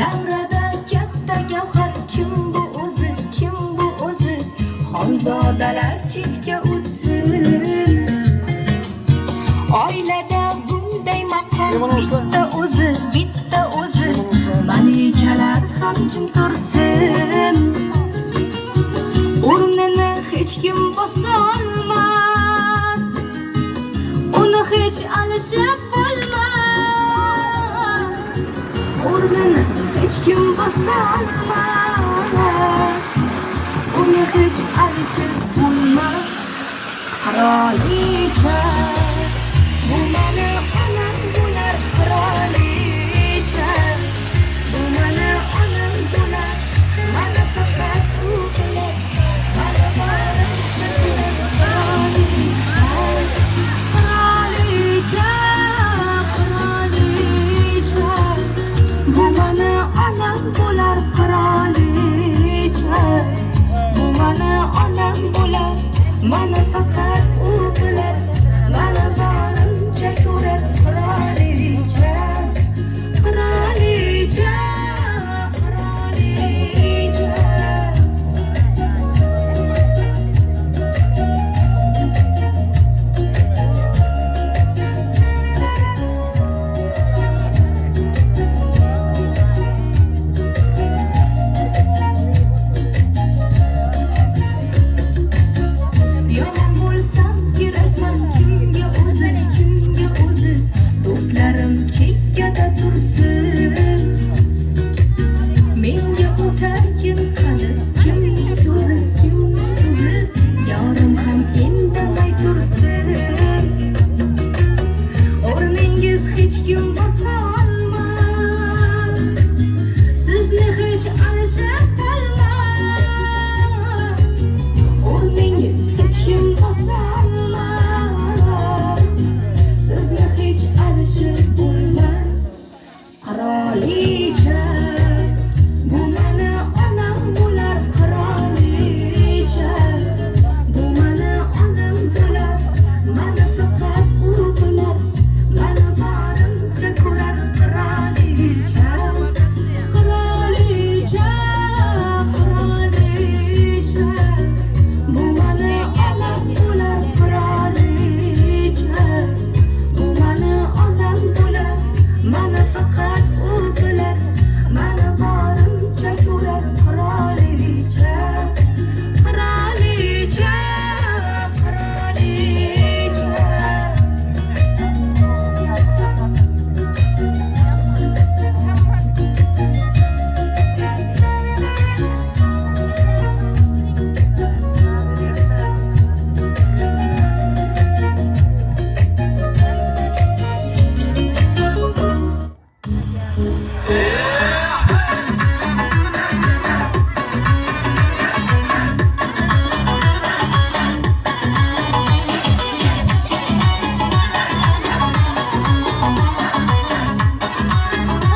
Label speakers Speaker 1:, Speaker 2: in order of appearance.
Speaker 1: Davrada katta gavhar kim bu o'zi, kim bu o'zi? Xonzodalar chetga o'tsin. Oilada bunday maqom bitta o'zi, bitta o'zi. Malikalar ham jim tursin. O'rnini hech kim bosa olmas. Uni hech alishib bo'lmas. O'rnini hech kim bosa olmas. Uni hech alishib bo'lmas. Qirolicha, bu meni onam bo'lar qirolicha. Bu meni onam bo'lar, mana faqat u bilan. Mana barcha qirolicha, qirolicha, qirolicha. Bu meni onam bo'lar qirolicha. Bu meni onam bo'lar, mana faqat u bilan. Mana barcha ko'rar qirolicha, qirolicha, qirolicha. Yomon bo'lsam kerakman kimga o'zi, kimga o'zi? Do'stlarim chekkada tursin. Menga o'tar kim qani, kimning so'zi, kimning so'zi? Yorim ham indamay tursin. O'rningiz hech kim